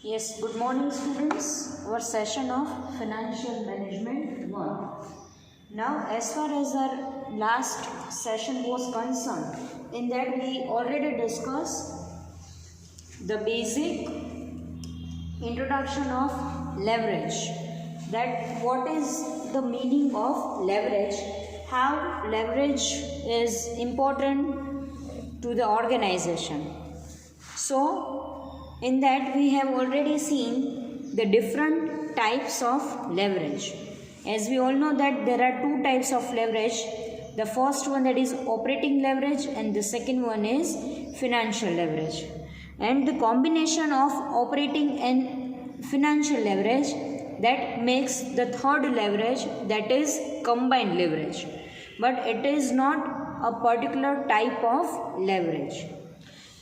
Yes, good morning students. Our session of financial management 1. Now as far as our last session was concerned, in that we already discussed the basic introduction of leverage. That what is the meaning of leverage, how leverage is important to the organization. So in that we have already seen the different types of leverage. As we all know that there are two types of leverage. The first one, that is operating leverage, and the second one is financial leverage. And the combination of operating and financial leverage, that makes the third leverage, that is combined leverage. But it is not a particular type of leverage.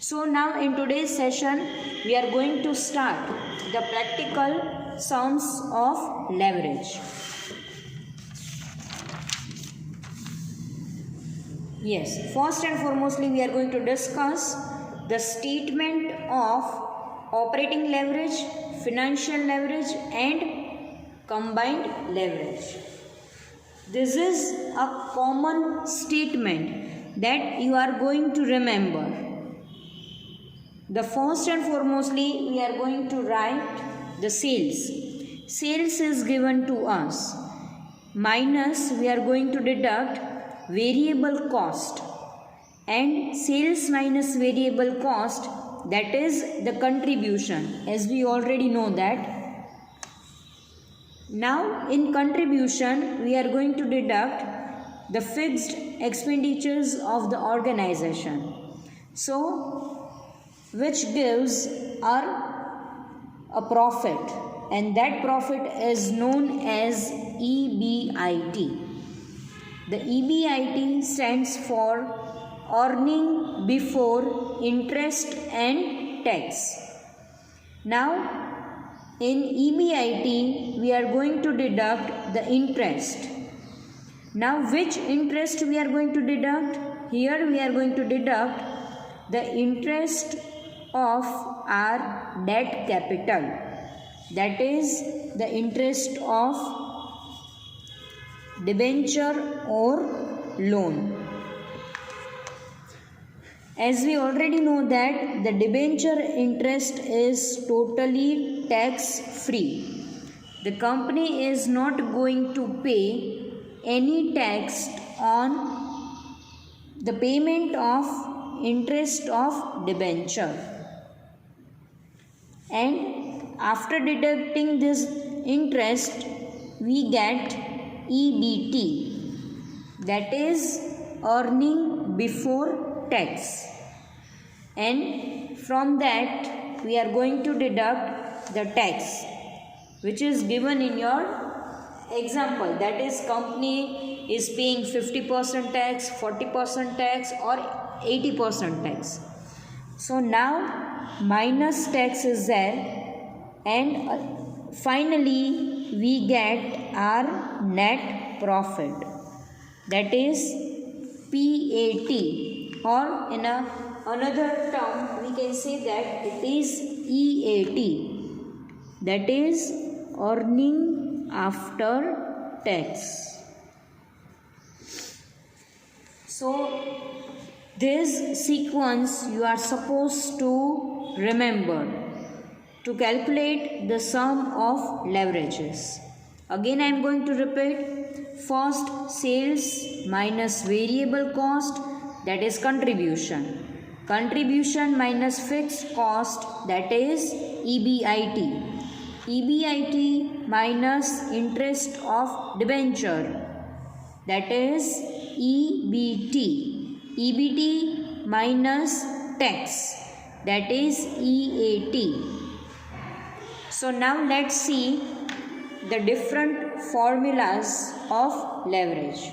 So now in today's session we are going to start the practical sums of leverage. Yes, first and foremostly we are going to discuss the statement of operating leverage, financial leverage and combined leverage. This is a common statement that you are going to remember. The first and foremostly we are going to write the sales. Sales is given to us. Minus we are going to deduct variable cost. And sales minus variable cost, that is the contribution, as we already know that. Now in contribution we are going to deduct the fixed expenditures of the organization. So which gives a profit, and that profit is known as EBIT. The EBIT stands for earning before interest and tax. Now in EBIT we are going to deduct the interest. Now which interest we are going to deduct? Here we are going to deduct the interest of our debt capital, that is the interest of debenture or loan. As we already know that the debenture interest is totally tax free. The company is not going to pay any tax on the payment of interest of debenture. And after deducting this interest we get EBT, that is earning before tax, and from that we are going to deduct the tax which is given in your example, that is company is paying 50% tax, 40% tax or 80% tax. So now minus tax is there, and finally we get our net profit, that is PAT, or in another term we can say that it is EAT, that is earning after tax. So this sequence you are supposed to remember to calculate the sum of leverages. Again I am going to repeat. First, sales minus variable cost, that is contribution. Contribution minus fixed cost, that is EBIT. EBIT minus interest of debenture, that is EBT. EBT minus tax, that is EAT. So now let's see the different formulas of leverage.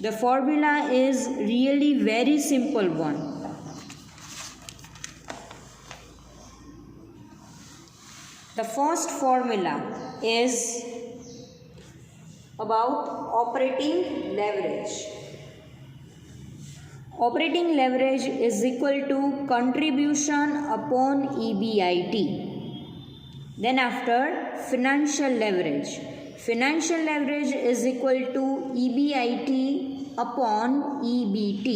The formula is really very simple one. The first formula is about operating leverage. Operating leverage is equal to contribution upon EBIT. Then after, financial leverage. Financial leverage is equal to EBIT upon EBT.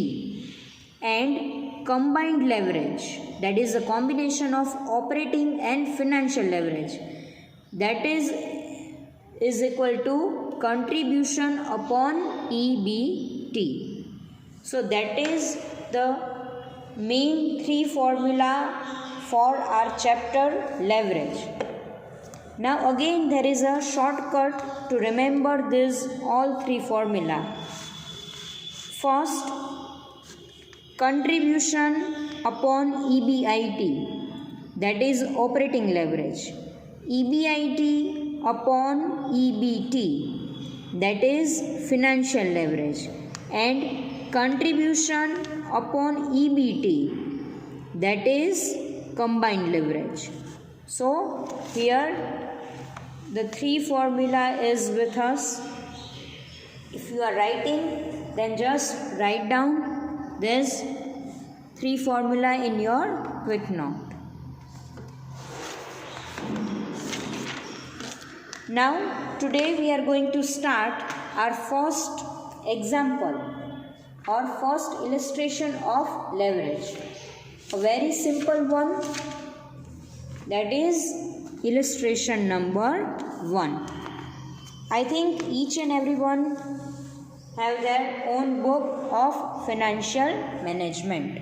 And combined leverage, that is a combination of operating and financial leverage, that is equal to contribution upon EBT. So that is the main three formula for our chapter leverage. Now again there is a shortcut to remember this all three formula. First, contribution upon EBIT, that is operating leverage. EBIT upon EBT, that is financial leverage. And contribution upon EBT, that is combined leverage. So here the three formula is with us. If you are writing, then just write down this three formula in your quick note. Now today we are going to start our first example or first illustration of leverage. A very simple one, that is illustration number 1. I think each and everyone have their own book of financial management.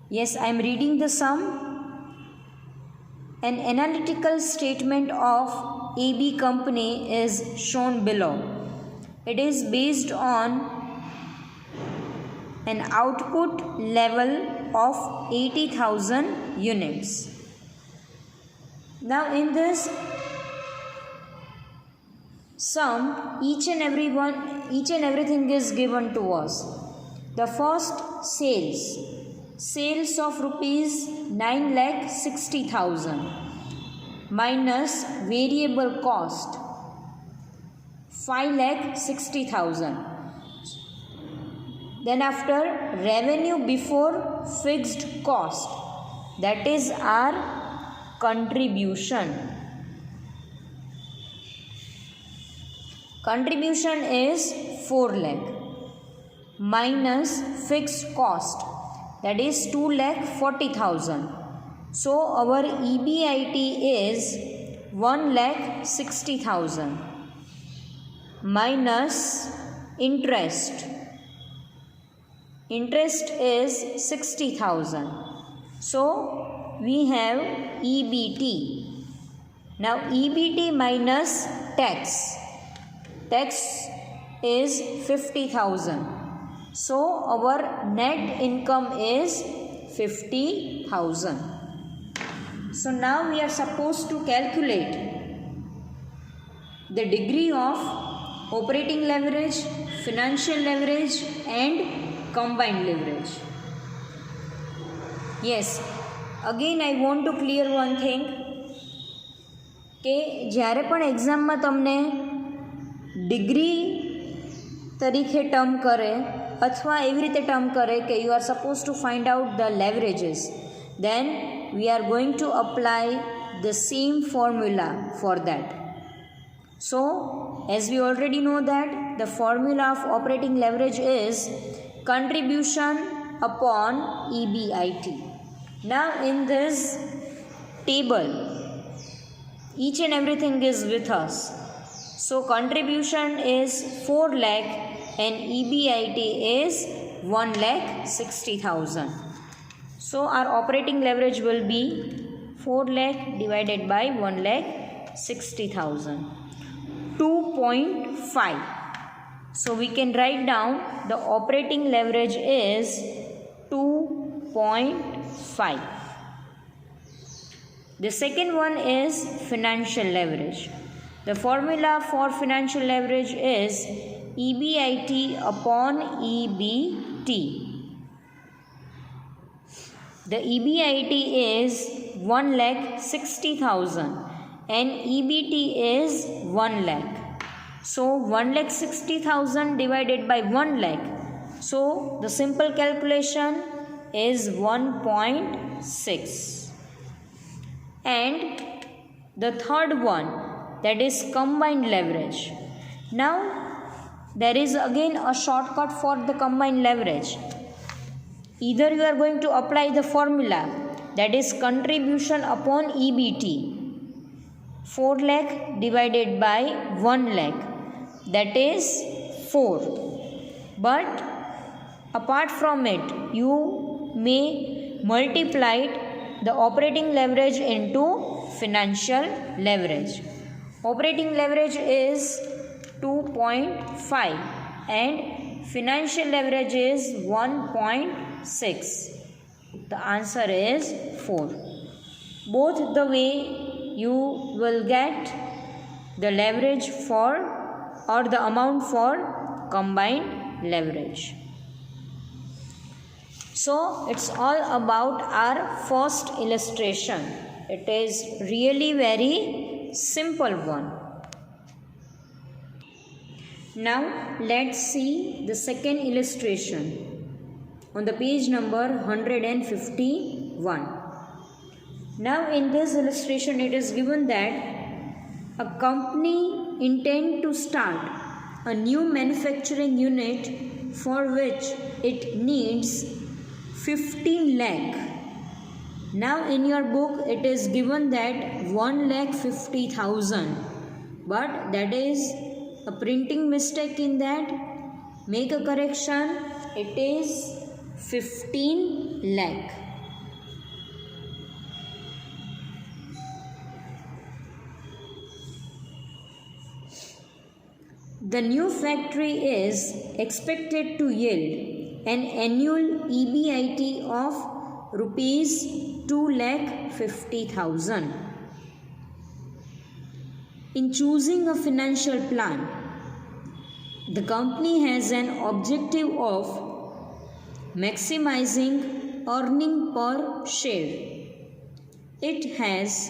Yes, I am reading the sum. An analytical statement of AB company is shown below. It is based on an output level of 80,000 units. Now in this sum, each and everything is given to us. The first, sales of rupees 9,60,000 minus variable cost 5,60,000. Then after, revenue before fixed cost, that is our contribution. Contribution is 4 lakh minus fixed cost, that is 2,40,000. So our EBIT is 1,60,000 minus interest. Interest is 60,000. So we have EBT. Now EBT minus tax. Tax is 50,000. So our net income is 50,000. So now we are supposed to calculate the degree of operating leverage, financial leverage and combined leverage. Yes, again I want to clear one thing, કે જ્યારે પણ એક્ઝામમાં તમને degree તરીકે term કરે અથવા એવી રીતે ટર્મ કરે કે you are supposed to find out the leverages, then we are going to apply the same formula for that. So as we already know that the formula of operating leverage is contribution upon EBIT. Now in this table, each and everything is with us. So contribution is 4 lakh and EBIT is 1,60,000. So our operating leverage will be 4 lakh divided by 1,60,000. 2.5. So we can write down the operating leverage is 2.5. The second one is financial leverage. The formula for financial leverage is EBIT upon EBT. The EBIT is 1,60,000 and EBT is 1 lakh. So 1,60,000 divided by 1 lakh. So the simple calculation is 1.6. And the third one, that is combined leverage. Now there is again a shortcut for the combined leverage. Either you are going to apply the formula, that is contribution upon EBT, 4 lakh divided by 1 lakh, that is 4. But apart from it, you may multiply the operating leverage into financial leverage. Operating leverage is 2.5 and financial leverage is 1.6. The answer is 4. Both the way you will get the leverage for or the amount for combined leverage. So it's all about our first illustration. It is really very simple one. Now let's see the second illustration on the page number 151. Now in this illustration it is given that a company intends to start a new manufacturing unit for which it needs 15 lakh. Now in your book it is given that 1,50,000, but that is a printing mistake in that. Make a correction. It is 15 lakh. The new factory is expected to yield an annual EBIT of rupees 2,50,000. In choosing a financial plan, the company has an objective of maximizing earning per share. It has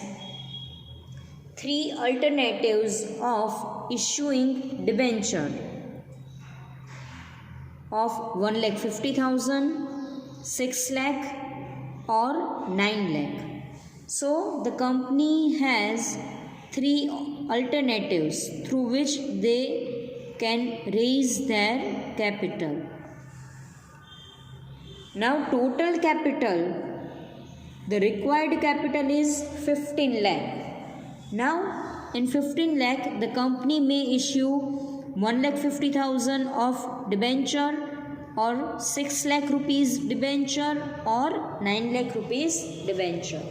3 alternatives of issuing debenture of 1,50,000, 6 lakh or 9 lakh. So the company has 3 alternatives through which they can raise their capital. Now total capital, the required capital is 15 lakh. Now in 15 lakh the company may issue 1,50,000 of debenture or 6 lakh rupees debenture or 9 lakh rupees debenture.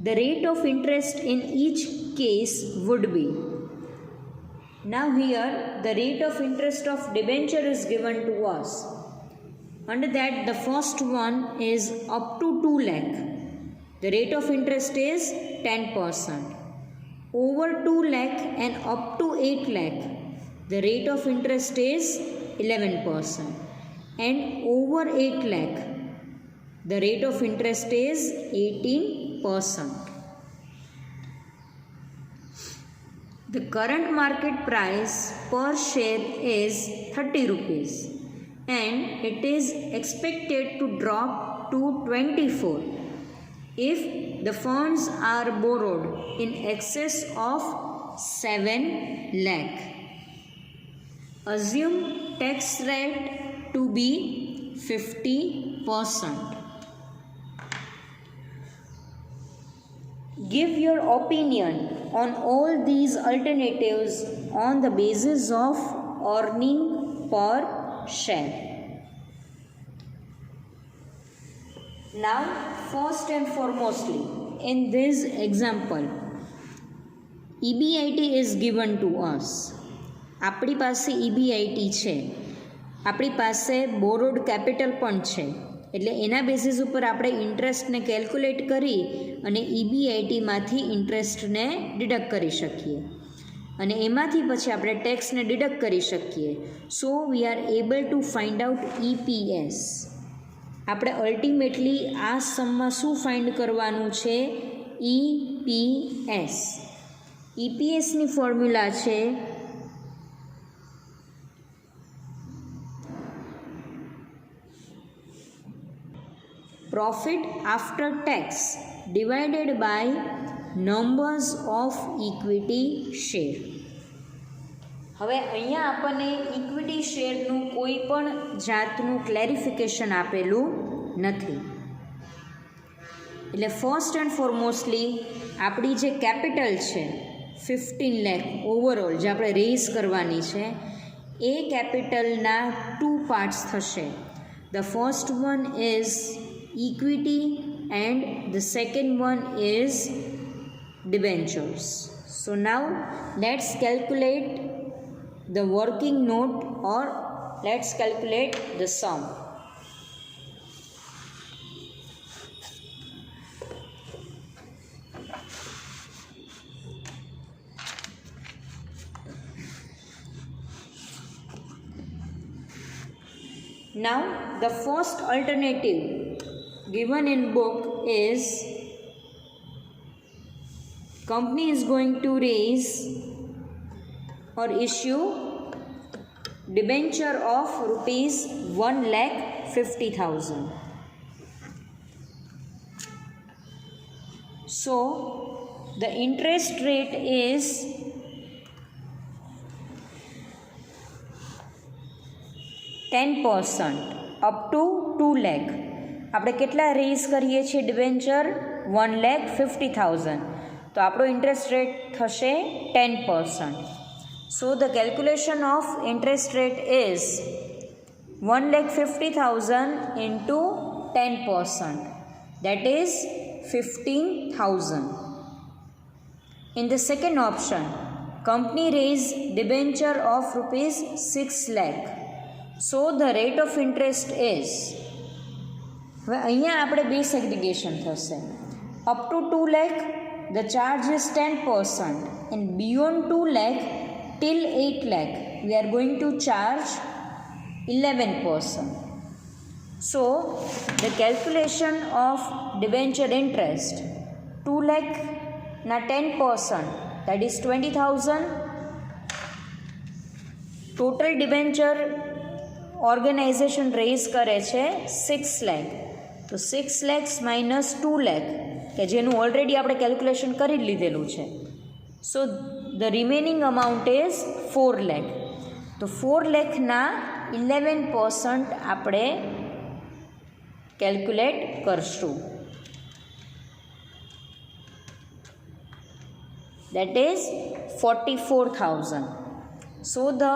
The rate of interest in each case would be, now here the rate of interest of debenture is given to us. Under that the first one is up to 2 lakh. The rate of interest is 10%. Over 2 lakh and up to 8 lakh, the rate of interest is 11%. And over 8 lakh, the rate of interest is 18%. The current market price per share is 30 rupees and it is expected to drop to 24 if the funds are borrowed in excess of 7 lakh. Assume tax rate to be 50%. Give your opinion on all these alternatives on the basis of earning per share. Now, first and foremostly, in this example, EBIT is given to us. આપણી પાસે EBIT છે, આપણી પાસે borrowed capital પણ છે, એટલે એના basis ઉપર આપણે ઇન્ટરેસ્ટને કેલ્ક્યુલેટ કરી અને EBITમાંથી ઇન્ટરેસ્ટને ડિડક્ટ કરી શકીએ અને એમાંથી પછી આપણે ટેક્સને ડિડક્ટ કરી શકીએ. So we are able to find out EPS. આપણે અલ્ટિમેટલી આ સમમાં શું ફાઇન્ડ કરવાનું છે? EPS. EPSની ફોર્મ્યુલા છે profit after tax divided by numbers of equity share. હવે અહીંયા આપણને ઇક્વિટી શેરનું કોઈ પણ જાતનું ક્લેરિફિકેશન આપેલું નથી. એટલે ફર્સ્ટ એન્ડ ફોરમોસ્ટલી આપણી જે કેપિટલ છે 15 લાખ ઓવરઓલ જે આપણે રેઇઝ કરવાની છે એ કેપિટલના 2 પાર્ટ્સ થશે. The first one is equity and the second one is debentures. So now let's calculate the working note, or let's calculate the sum. Now the first alternative given in book is company is going to raise or issue debenture of rupees 1,50,000. So the interest rate is 10% up to 2 lakh. આપણે કેટલા rays કરીએ છીએ debenture 1,50,000, તો આપણો interest rate થશે 10%. So the calculation of interest rate is 1,50,000 into 10%, that is 15,000. In the second option, company raise debenture of rupees 6 lakh. So the rate of interest is, હવે અહીંયા આપણે બે સેગ્રિગેશન થશે. Up to 2 lakh the charge is 10%, and beyond 2 lakh till 8 lakh we are going to charge 11%. So the calculation of debenture interest 2 lakh na 10%, that is 20,000. Total debenture organization raise કરે છે 6 lakh, તો 6 lakhs minus 2 lakh કે જેનું already આપણે calculation કરી લીધેલું છે. So the remaining amount is 4 lakh. તો 4 lakhના 11% આપણે કેલ્ક્યુલેટ કરશું, that is 44,000. So the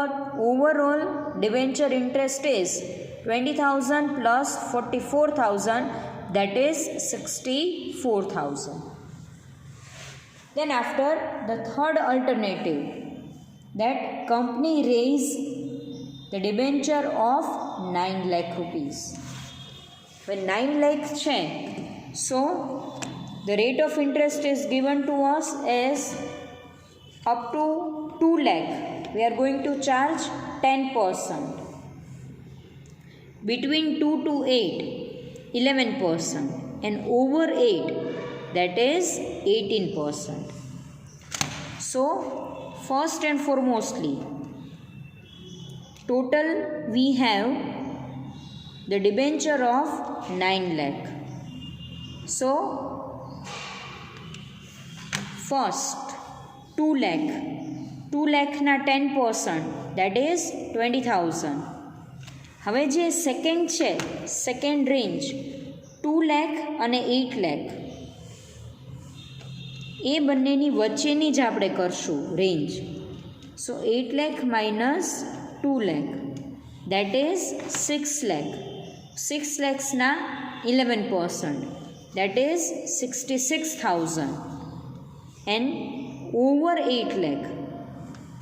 overall debenture interest is 20,000 plus 44,000, that is 64,000. Then after the third alternative, that company raise the debenture of 9 lakh rupees. When 9 lakh છે, so the rate of interest is given to us as up to 2 lakh we are going to charge 10%. Between 2 to 8 11%, and over 8 that is 18%. So first and foremostly total we have the debenture of 9 lakh. So first 2 lakh ના 10%, that is 20,000. હવે જે second છે, second range 2 lakh અને 8 lakh, એ બંનેની વચ્ચેની જ આપણે કરશું range. So 8 lakh minus 2 lakh, that is 6 lakh. 6 lakhsના 11%, that is 66,000, and over 8 lakh.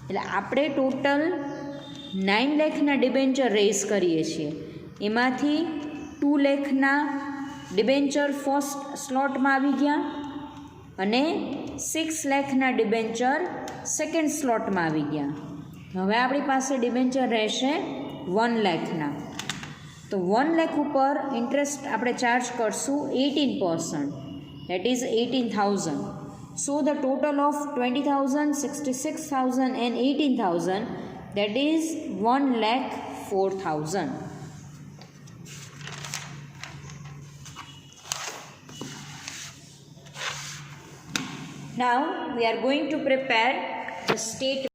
એટલે આપણે ટોટલ 9 લાખના ડિબેન્ચર રેઝ કરીએ છીએ, એમાંથી 2 લાખના ડિબેન્ચર ફર્સ્ટ સ્લોટમાં આવી ગયા અને 6 લાખના ડિબેન્ચર સેકન્ડ સ્લોટમાં આવી ગયા. હવે આપણી પાસે ડિબેન્ચર રહેશે 1 લાખના. તો 1 લાખ ઉપર ઇન્ટરેસ્ટ આપણે ચાર્જ કરશું 18%, that is 18,000. So the total of 20,000, 66,000 and 18,000, that is 1,04,000. Now we are going to prepare the statement.